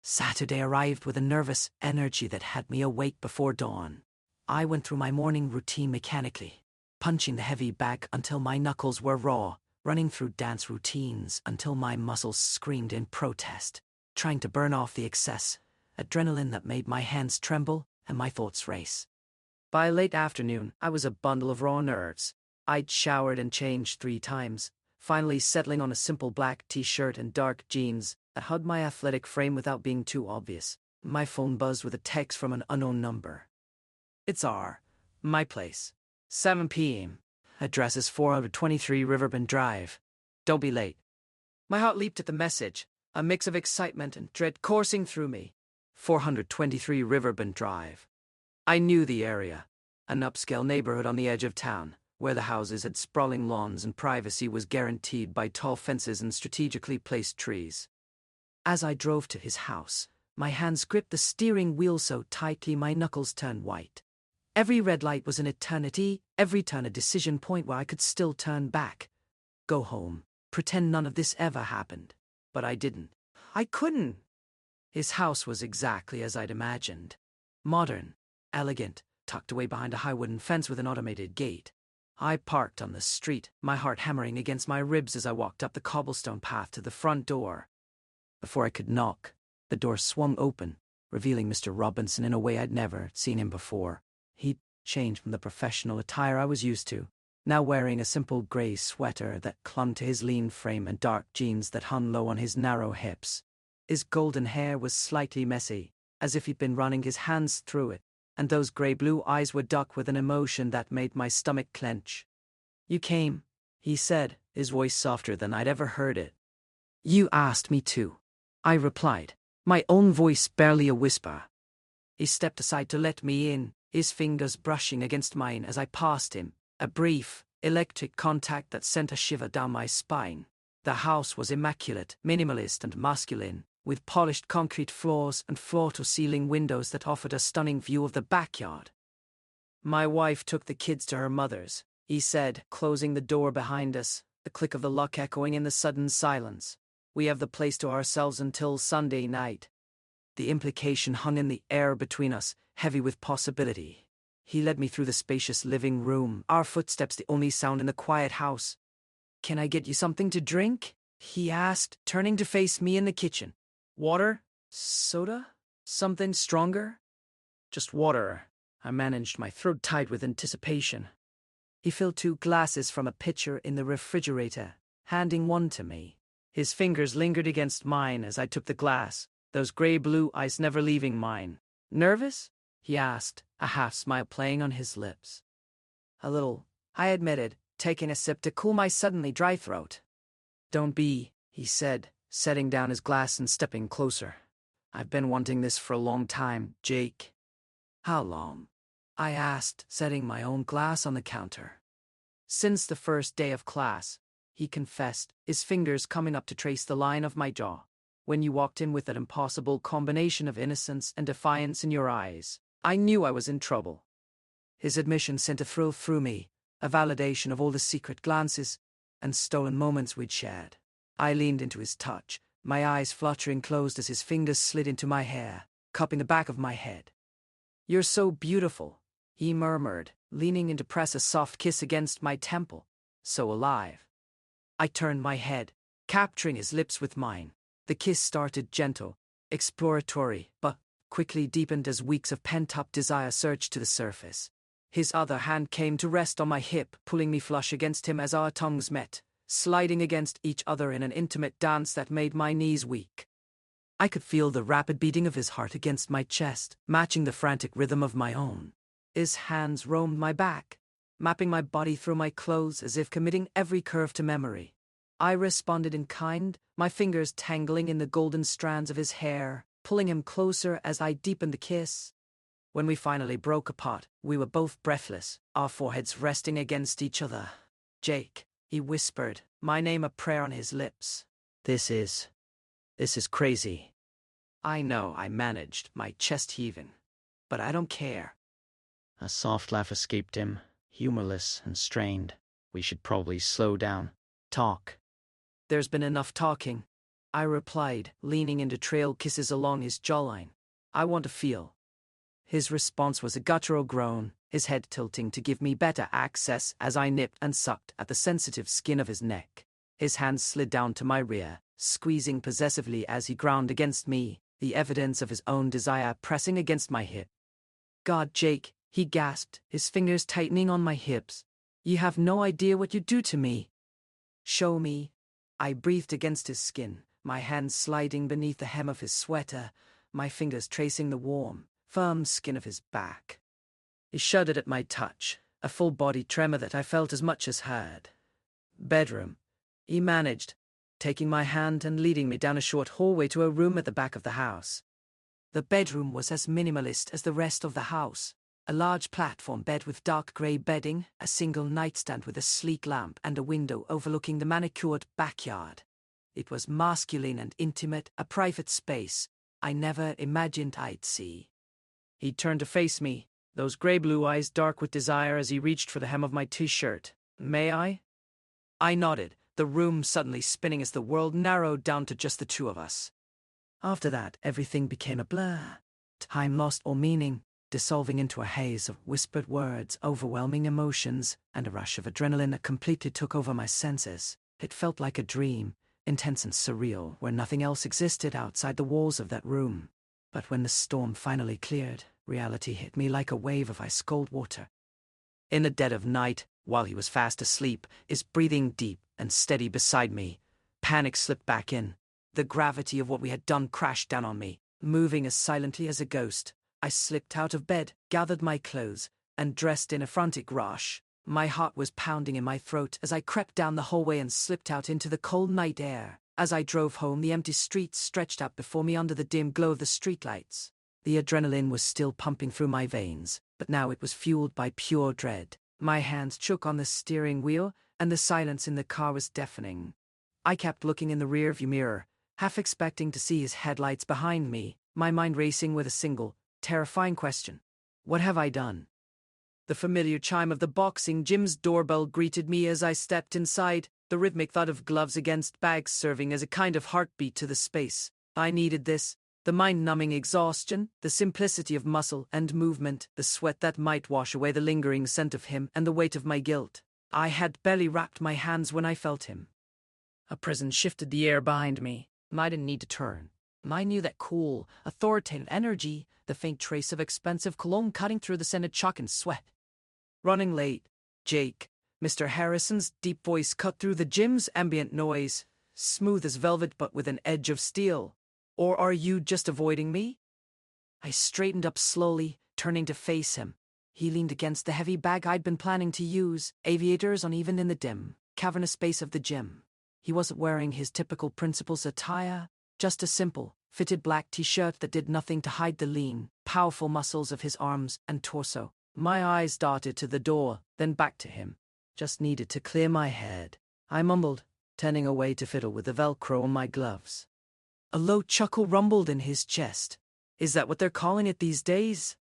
Saturday arrived with a nervous energy that had me awake before dawn. I went through my morning routine mechanically, punching the heavy bag until my knuckles were raw, running through dance routines until my muscles screamed in protest, trying to burn off the excess adrenaline that made my hands tremble and my thoughts race. By late afternoon, I was a bundle of raw nerves. I'd showered and changed 3 times, finally settling on a simple black t-shirt and dark jeans that hugged my athletic frame without being too obvious. My phone buzzed with a text from an unknown number. It's my place. 7 p.m. Address is 423 Riverbend Drive. Don't be late. My heart leaped at the message, a mix of excitement and dread coursing through me. 423 Riverbend Drive. I knew the area, an upscale neighborhood on the edge of town, where the houses had sprawling lawns and privacy was guaranteed by tall fences and strategically placed trees. As I drove to his house, my hands gripped the steering wheel so tightly my knuckles turned white. Every red light was an eternity, every turn a decision point where I could still turn back, go home, pretend none of this ever happened. But I didn't. I couldn't. His house was exactly as I'd imagined. Modern, elegant, tucked away behind a high wooden fence with an automated gate. I parked on the street, my heart hammering against my ribs as I walked up the cobblestone path to the front door. Before I could knock, the door swung open, revealing Mr. Robinson in a way I'd never seen him before. He'd changed from the professional attire I was used to, now wearing a simple gray sweater that clung to his lean frame and dark jeans that hung low on his narrow hips. His golden hair was slightly messy, as if he'd been running his hands through it, and those gray-blue eyes were dark with an emotion that made my stomach clench. "You came," he said, his voice softer than I'd ever heard it. "You asked me to," I replied, my own voice barely a whisper. He stepped aside to let me in, his fingers brushing against mine as I passed him, a brief, electric contact that sent a shiver down my spine. The house was immaculate, minimalist and masculine, with polished concrete floors and floor-to-ceiling windows that offered a stunning view of the backyard. "My wife took the kids to her mother's," he said, closing the door behind us, the click of the lock echoing in the sudden silence. "We have the place to ourselves until Sunday night." The implication hung in the air between us, heavy with possibility. He led me through the spacious living room, our footsteps the only sound in the quiet house. "Can I get you something to drink?" he asked, turning to face me in the kitchen. "Water? Soda? Something stronger?" "Just water." I managed, my throat tight with anticipation. He filled 2 glasses from a pitcher in the refrigerator, handing one to me. His fingers lingered against mine as I took the glass, those gray-blue eyes never leaving mine. "Nervous?" he asked, a half-smile playing on his lips. "A little," I admitted, taking a sip to cool my suddenly dry throat. "Don't be," he said, setting down his glass and stepping closer. "I've been wanting this for a long time, Jake." "How long?" I asked, setting my own glass on the counter. "Since the first day of class," he confessed, his fingers coming up to trace the line of my jaw. "When you walked in with that impossible combination of innocence and defiance in your eyes, I knew I was in trouble." His admission sent a thrill through me, a validation of all the secret glances and stolen moments we'd shared. I leaned into his touch, my eyes fluttering closed as his fingers slid into my hair, cupping the back of my head. "You're so beautiful," he murmured, leaning in to press a soft kiss against my temple. "So alive." I turned my head, capturing his lips with mine. The kiss started gentle, exploratory, but quickly deepened as weeks of pent-up desire surged to the surface. His other hand came to rest on my hip, pulling me flush against him as our tongues met, sliding against each other in an intimate dance that made my knees weak. I could feel the rapid beating of his heart against my chest, matching the frantic rhythm of my own. His hands roamed my back, mapping my body through my clothes as if committing every curve to memory. I responded in kind, my fingers tangling in the golden strands of his hair, pulling him closer as I deepened the kiss. When we finally broke apart, we were both breathless, our foreheads resting against each other. "Jake," he whispered, my name a prayer on his lips. This is crazy." "I know," I managed, my chest heaving. "But I don't care." A soft laugh escaped him, humorless and strained. "We should probably slow down. Talk." "There's been enough talking." I replied, leaning into trail kisses along his jawline. I want to feel. His response was a guttural groan, his head tilting to give me better access as I nipped and sucked at the sensitive skin of his neck. His hands slid down to my rear, squeezing possessively as he ground against me, the evidence of his own desire pressing against my hip. God, Jake, he gasped, his fingers tightening on my hips. You have no idea what you do to me. Show me. I breathed against his skin, my hands sliding beneath the hem of his sweater, my fingers tracing the warm, firm skin of his back. He shuddered at my touch, a full-body tremor that I felt as much as heard. Bedroom, he managed, taking my hand and leading me down a short hallway to a room at the back of the house. The bedroom was as minimalist as the rest of the house. A large platform bed with dark grey bedding, a single nightstand with a sleek lamp and a window overlooking the manicured backyard. It was masculine and intimate, a private space I never imagined I'd see. He turned to face me, those grey-blue eyes dark with desire as he reached for the hem of my t-shirt. May I? I nodded, the room suddenly spinning as the world narrowed down to just the two of us. After that, everything became a blur. Time lost all meaning, dissolving into a haze of whispered words, overwhelming emotions, and a rush of adrenaline that completely took over my senses. It felt like a dream, intense and surreal, where nothing else existed outside the walls of that room. But when the storm finally cleared, reality hit me like a wave of ice-cold water. In the dead of night, while he was fast asleep, his breathing deep and steady beside me, panic slipped back in. The gravity of what we had done crashed down on me, moving as silently as a ghost. I slipped out of bed, gathered my clothes, and dressed in a frantic rush. My heart was pounding in my throat as I crept down the hallway and slipped out into the cold night air. As I drove home, the empty streets stretched out before me under the dim glow of the streetlights. The adrenaline was still pumping through my veins, but now it was fueled by pure dread. My hands shook on the steering wheel, and the silence in the car was deafening. I kept looking in the rearview mirror, half expecting to see his headlights behind me, my mind racing with a single, terrifying question. What have I done? The familiar chime of the boxing gym's doorbell greeted me as I stepped inside, the rhythmic thud of gloves against bags serving as a kind of heartbeat to the space. I needed this. The mind-numbing exhaustion, the simplicity of muscle and movement, the sweat that might wash away the lingering scent of him and the weight of my guilt. I had barely wrapped my hands when I felt him. A presence shifted the air behind me. I didn't need to turn. I knew that cool, authoritative energy, the faint trace of expensive cologne cutting through the scented chalk and sweat. Running late, Jake. Mr. Harrison's deep voice cut through the gym's ambient noise, smooth as velvet but with an edge of steel. Or are you just avoiding me? I straightened up slowly, turning to face him. He leaned against the heavy bag I'd been planning to use, aviators uneven in the dim, cavernous space of the gym. He wasn't wearing his typical principal's attire, just a simple, fitted black t-shirt that did nothing to hide the lean, powerful muscles of his arms and torso. My eyes darted to the door, then back to him. Just needed to clear my head. I mumbled, turning away to fiddle with the Velcro on my gloves. A low chuckle rumbled in his chest. Is that what they're calling it these days?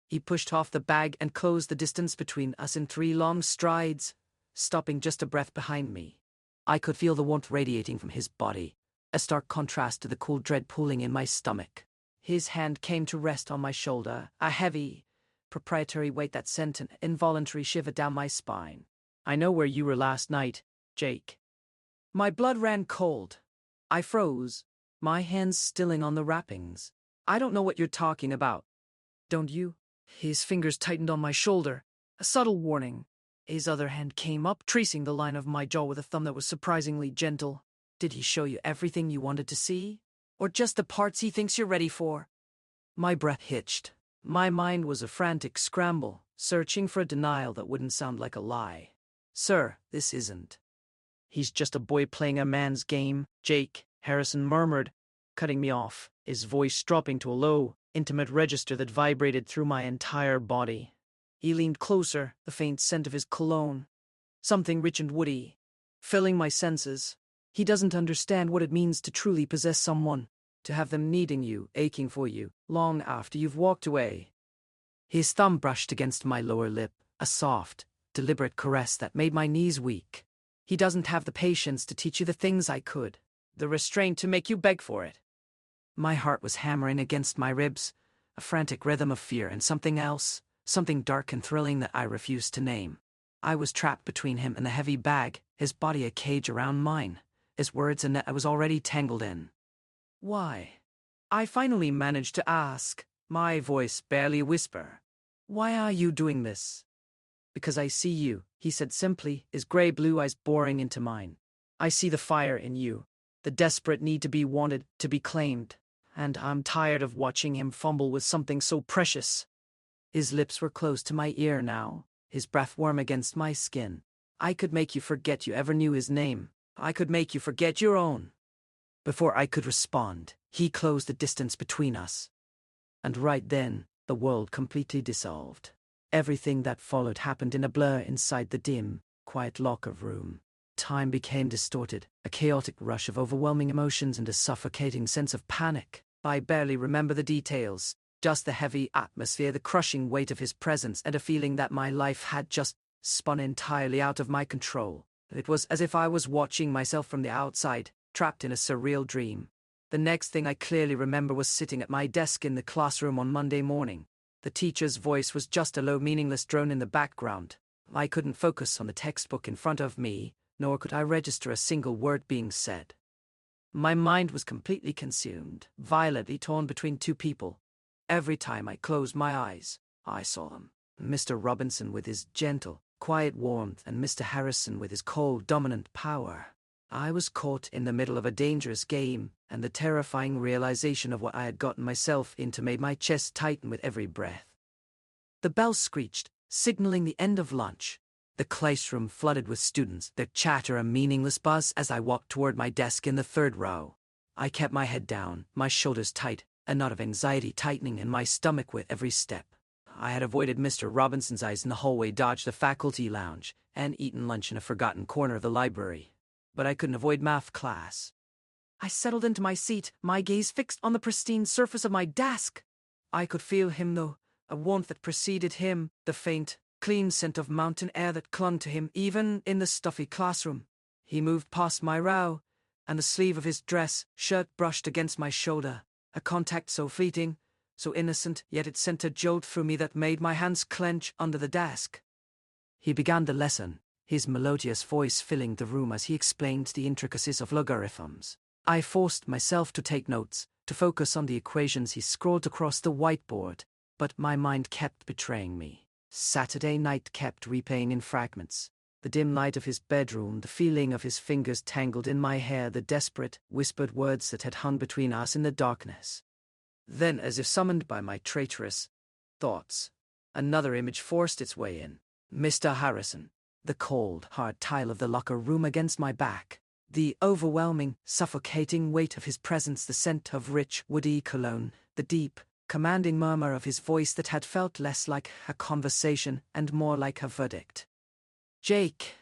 He pushed off the bag and closed the distance between us in 3 long strides, stopping just a breath behind me. I could feel the warmth radiating from his body, a stark contrast to the cool dread pooling in my stomach. His hand came to rest on my shoulder, a heavy, proprietary weight that sent an involuntary shiver down my spine. I know where you were last night, Jake. My blood ran cold. I froze, my hands stilling on the wrappings. I don't know what you're talking about. Don't you? His fingers tightened on my shoulder, a subtle warning. His other hand came up, tracing the line of my jaw with a thumb that was surprisingly gentle. Did he show you everything you wanted to see? Or just the parts he thinks you're ready for? My breath hitched. My mind was a frantic scramble, searching for a denial that wouldn't sound like a lie. Sir, this isn't. He's just a boy playing a man's game, Jake, Harrison murmured, cutting me off, his voice dropping to a low, intimate register that vibrated through my entire body. He leaned closer, the faint scent of his cologne, something rich and woody, filling my senses. He doesn't understand what it means to truly possess someone, to have them needing you, aching for you, long after you've walked away. His thumb brushed against my lower lip, a soft, deliberate caress that made my knees weak. He doesn't have the patience to teach you the things I could. The restraint to make you beg for it. My heart was hammering against my ribs, a frantic rhythm of fear and something else, something dark and thrilling that I refused to name. I was trapped between him and the heavy bag, his body a cage around mine, his words a net I was already tangled in. Why? I finally managed to ask, my voice barely a whisper. Why are you doing this? Because I see you, he said simply, his grey-blue eyes boring into mine. I see the fire in you, the desperate need to be wanted, to be claimed, and I'm tired of watching him fumble with something so precious. His lips were close to my ear now, his breath warm against my skin. I could make you forget you ever knew his name. I could make you forget your own. Before I could respond, he closed the distance between us. And right then, the world completely dissolved. Everything that followed happened in a blur inside the dim, quiet locker room. Time became distorted, a chaotic rush of overwhelming emotions and a suffocating sense of panic. I barely remember the details, just the heavy atmosphere, the crushing weight of his presence, and a feeling that my life had just spun entirely out of my control. It was as if I was watching myself from the outside, trapped in a surreal dream. The next thing I clearly remember was sitting at my desk in the classroom on Monday morning. The teacher's voice was just a low, meaningless drone in the background. I couldn't focus on the textbook in front of me, nor could I register a single word being said. My mind was completely consumed, violently torn between two people. Every time I closed my eyes, I saw them. Mr. Robinson with his gentle, quiet warmth, and Mr. Harrison with his cold, dominant power. I was caught in the middle of a dangerous game, and the terrifying realization of what I had gotten myself into made my chest tighten with every breath. The bell screeched, signaling the end of lunch. The classroom flooded with students, their chatter a meaningless buzz as I walked toward my desk in the third row. I kept my head down, my shoulders tight, a knot of anxiety tightening in my stomach with every step. I had avoided Mr. Robinson's eyes in the hallway, dodged the faculty lounge, and eaten lunch in a forgotten corner of the library. But I couldn't avoid math class. I settled into my seat, my gaze fixed on the pristine surface of my desk. I could feel him, though, a warmth that preceded him, the faint, clean scent of mountain air that clung to him even in the stuffy classroom. He moved past my brow, and the sleeve of his shirt brushed against my shoulder, a contact so fleeting, so innocent, yet it sent a jolt through me that made my hands clench under the desk. He began the lesson, his melodious voice filling the room as he explained the intricacies of logarithms. I forced myself to take notes, to focus on the equations he scrawled across the whiteboard, but my mind kept betraying me. Saturday night kept replaying in fragments. The dim light of his bedroom, the feeling of his fingers tangled in my hair, the desperate, whispered words that had hung between us in the darkness. Then, as if summoned by my traitorous thoughts, another image forced its way in. Mr. Harrison. The cold, hard tile of the locker room against my back. The overwhelming, suffocating weight of his presence, the scent of rich, woody cologne, the deep, commanding murmur of his voice that had felt less like a conversation and more like a verdict. Jake.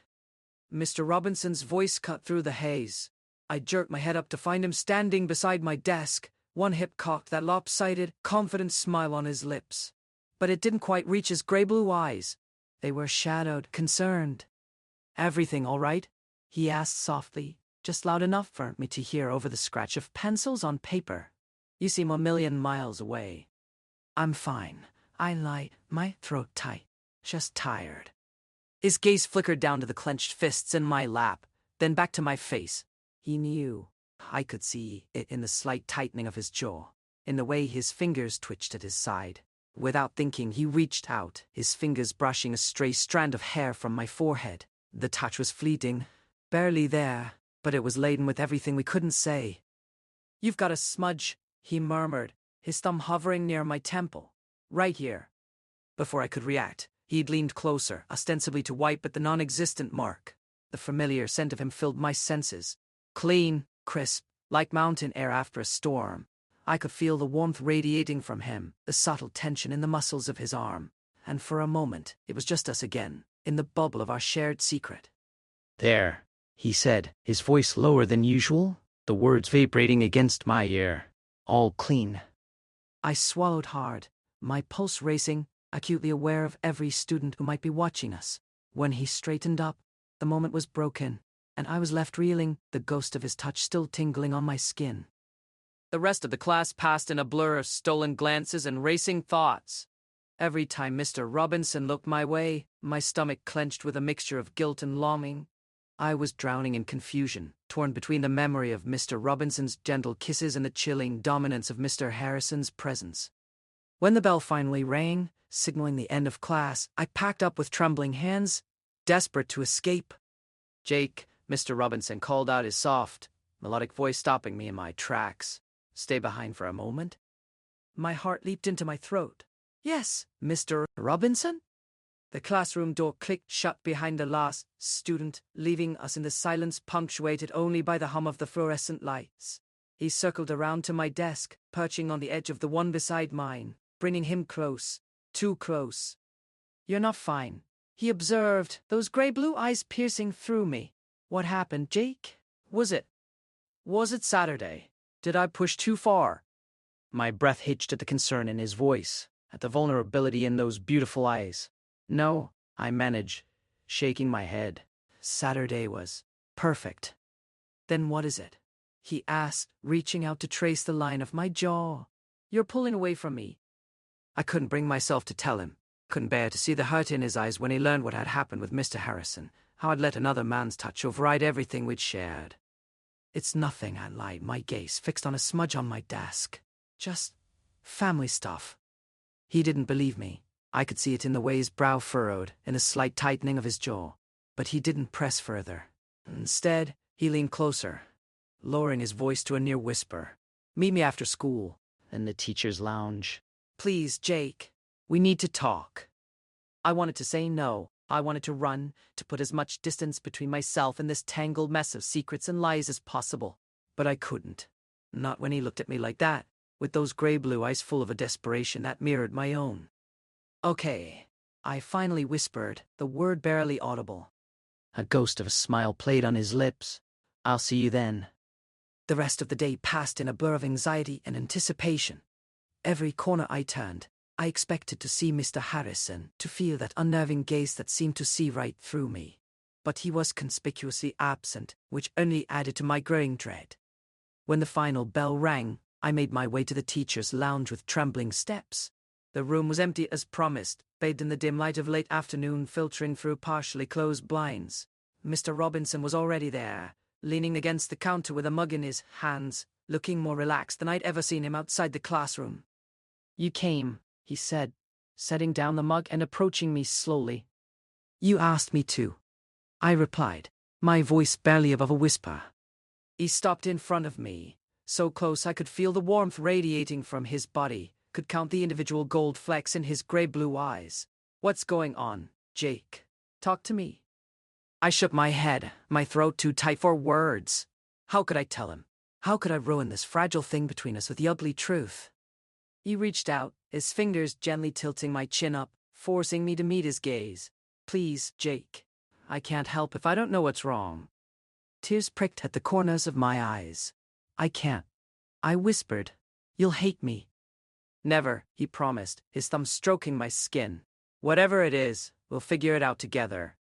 Mr. Robinson's voice cut through the haze. I jerked my head up to find him standing beside my desk, one hip cocked, that lopsided, confident smile on his lips. But it didn't quite reach his grey-blue eyes. They were shadowed, concerned. "Everything all right?" he asked softly, just loud enough for me to hear over the scratch of pencils on paper. "You seem a million miles away." "I'm fine." I lie, my throat tight, just tired. His gaze flickered down to the clenched fists in my lap, then back to my face. He knew. I could see it in the slight tightening of his jaw, in the way his fingers twitched at his side. Without thinking, he reached out, his fingers brushing a stray strand of hair from my forehead. The touch was fleeting, barely there, but it was laden with everything we couldn't say. "You've got a smudge," he murmured, his thumb hovering near my temple. "Right here." Before I could react, he'd leaned closer, ostensibly to wipe at the non-existent mark. The familiar scent of him filled my senses. Clean, crisp, like mountain air after a storm. I could feel the warmth radiating from him, the subtle tension in the muscles of his arm. And for a moment, it was just us again, in the bubble of our shared secret. "There," he said, his voice lower than usual, the words vibrating against my ear. "All clean." I swallowed hard, my pulse racing, acutely aware of every student who might be watching us. When he straightened up, the moment was broken. and I was left reeling, the ghost of his touch still tingling on my skin. The rest of the class passed in a blur of stolen glances and racing thoughts. Every time Mr. Robinson looked my way, my stomach clenched with a mixture of guilt and longing. I was drowning in confusion, torn between the memory of Mr. Robinson's gentle kisses and the chilling dominance of Mr. Harrison's presence. When the bell finally rang, signaling the end of class, I packed up with trembling hands, desperate to escape. "Jake," Mr. Robinson called out, his soft, melodic voice stopping me in my tracks. "Stay behind for a moment." My heart leaped into my throat. "Yes, Mr. Robinson?" The classroom door clicked shut behind the last student, leaving us in the silence punctuated only by the hum of the fluorescent lights. He circled around to my desk, perching on the edge of the one beside mine, bringing him close, too close. "You're not fine," he observed, those gray-blue eyes piercing through me. "What happened, Jake? Was it Saturday? Did I push too far?" My breath hitched at the concern in his voice, at the vulnerability in those beautiful eyes. "No," I managed, shaking my head. "Saturday was perfect." "Then what is it?" he asked, reaching out to trace the line of my jaw. "You're pulling away from me." I couldn't bring myself to tell him. Couldn't bear to see the hurt in his eyes when he learned what had happened with Mr. Harrison, how I'd let another man's touch override everything we'd shared. "It's nothing," I lied, my gaze fixed on a smudge on my desk. "Just family stuff." He didn't believe me. I could see it in the way his brow furrowed, in a slight tightening of his jaw. But he didn't press further. Instead, he leaned closer, lowering his voice to a near whisper. "Meet me after school, in the teacher's lounge. Please, Jake. We need to talk." I wanted to say no. I wanted to run, to put as much distance between myself and this tangled mess of secrets and lies as possible. But I couldn't. Not when he looked at me like that, with those gray-blue eyes full of a desperation that mirrored my own. "Okay," I finally whispered, the word barely audible. A ghost of a smile played on his lips. "I'll see you then." The rest of the day passed in a blur of anxiety and anticipation. Every corner I turned, I expected to see Mr. Harrison, to feel that unnerving gaze that seemed to see right through me. But he was conspicuously absent, which only added to my growing dread. When the final bell rang, I made my way to the teacher's lounge with trembling steps. The room was empty as promised, bathed in the dim light of late afternoon filtering through partially closed blinds. Mr. Robinson was already there, leaning against the counter with a mug in his hands, looking more relaxed than I'd ever seen him outside the classroom. "You came," he said, setting down the mug and approaching me slowly. "You asked me to," I replied, my voice barely above a whisper. He stopped in front of me, so close I could feel the warmth radiating from his body, could count the individual gold flecks in his gray-blue eyes. "What's going on, Jake? Talk to me." I shook my head, my throat too tight for words. How could I tell him? How could I ruin this fragile thing between us with the ugly truth? He reached out, his fingers gently tilting my chin up, forcing me to meet his gaze. "Please, Jake. I can't help if I don't know what's wrong." Tears pricked at the corners of my eyes. "I can't," I whispered. "You'll hate me." "Never," he promised, his thumb stroking my skin. "Whatever it is, we'll figure it out together."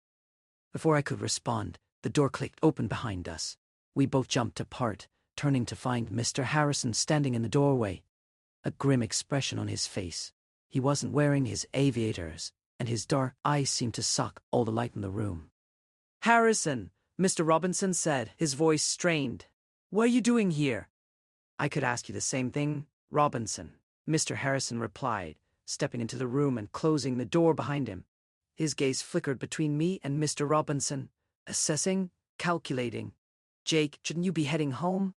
Before I could respond, the door clicked open behind us. We both jumped apart, turning to find Mr. Harrison standing in the doorway, a grim expression on his face. He wasn't wearing his aviators, and his dark eyes seemed to suck all the light in the room. "Harrison," Mr. Robinson said, his voice strained. "What are you doing here?" "I could ask you the same thing, Robinson," Mr. Harrison replied, stepping into the room and closing the door behind him. His gaze flickered between me and Mr. Robinson, assessing, calculating. "Jake, shouldn't you be heading home?"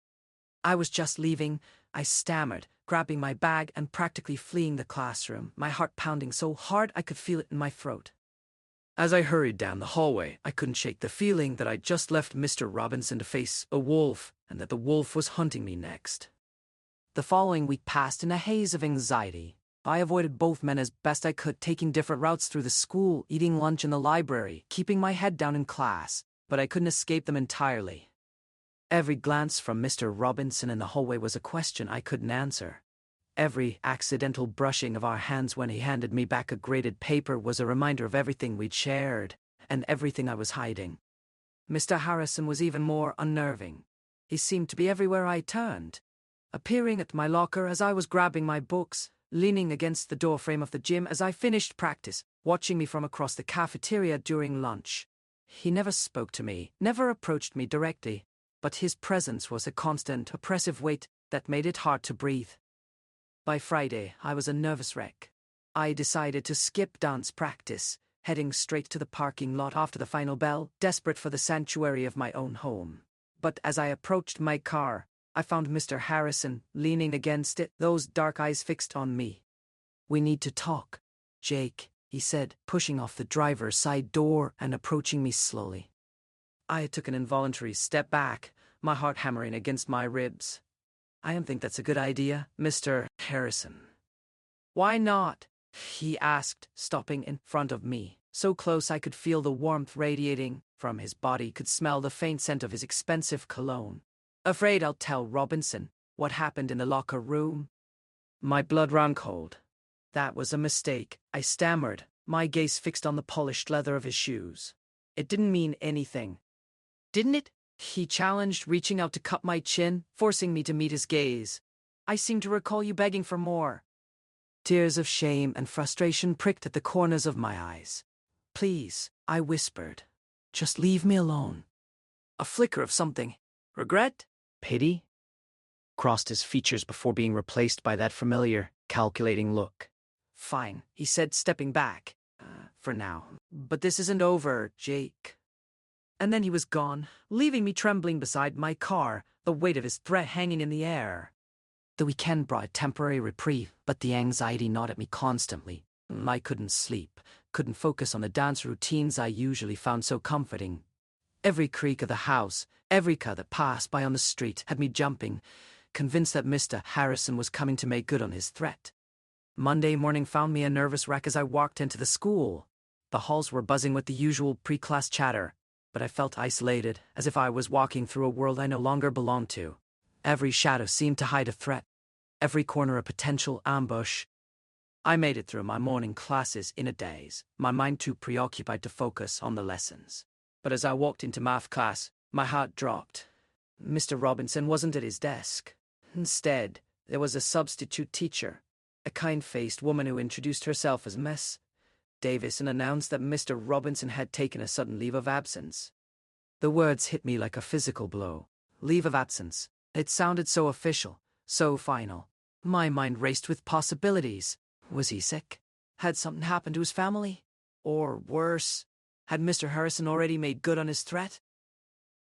"I was just leaving," I stammered, grabbing my bag and practically fleeing the classroom, my heart pounding so hard I could feel it in my throat. As I hurried down the hallway, I couldn't shake the feeling that I'd just left Mr. Robinson to face a wolf, and that the wolf was hunting me next. The following week passed in a haze of anxiety. I avoided both men as best I could, taking different routes through the school, eating lunch in the library, keeping my head down in class, but I couldn't escape them entirely. Every glance from Mr. Robinson in the hallway was a question I couldn't answer. Every accidental brushing of our hands when he handed me back a graded paper was a reminder of everything we'd shared, and everything I was hiding. Mr. Harrison was even more unnerving. He seemed to be everywhere I turned, appearing at my locker as I was grabbing my books, leaning against the doorframe of the gym as I finished practice, watching me from across the cafeteria during lunch. He never spoke to me, never approached me directly, but his presence was a constant, oppressive weight that made it hard to breathe. By Friday, I was a nervous wreck. I decided to skip dance practice, heading straight to the parking lot after the final bell, desperate for the sanctuary of my own home. But as I approached my car, I found Mr. Harrison leaning against it, those dark eyes fixed on me. "We need to talk, Jake," he said, pushing off the driver's side door and approaching me slowly. I took an involuntary step back, my heart hammering against my ribs. "I don't think that's a good idea, Mr. Harrison." "Why not?" he asked, stopping in front of me, so close I could feel the warmth radiating from his body, could smell the faint scent of his expensive cologne. "Afraid I'll tell Robinson what happened in the locker room." My blood ran cold. "That was a mistake," I stammered, my gaze fixed on the polished leather of his shoes. "It didn't mean anything." "Didn't it?" he challenged, reaching out to cup my chin, forcing me to meet his gaze. "I seem to recall you begging for more." Tears of shame and frustration pricked at the corners of my eyes. "Please," I whispered. "Just leave me alone." A flicker of something. Regret? Pity? Crossed his features before being replaced by that familiar, calculating look. "Fine," he said, stepping back. For now. "But this isn't over, Jake." And then he was gone, leaving me trembling beside my car, the weight of his threat hanging in the air. The weekend brought a temporary reprieve, but the anxiety gnawed at me constantly. I couldn't sleep, couldn't focus on the dance routines I usually found so comforting. Every creak of the house, every car that passed by on the street had me jumping, convinced that Mr. Harrison was coming to make good on his threat. Monday morning found me a nervous wreck as I walked into the school. The halls were buzzing with the usual pre-class chatter, but I felt isolated, as if I was walking through a world I no longer belonged to. Every shadow seemed to hide a threat, every corner a potential ambush. I made it through my morning classes in a daze, my mind too preoccupied to focus on the lessons. But as I walked into math class, my heart dropped. Mr. Robinson wasn't at his desk. Instead, there was a substitute teacher, a kind-faced woman who introduced herself as Miss Davis and announced that Mr. Robinson had taken a sudden leave of absence. The words hit me like a physical blow. Leave of absence. It sounded so official, so final. My mind raced with possibilities. Was he sick? Had something happened to his family? Or worse, had Mr. Harrison already made good on his threat?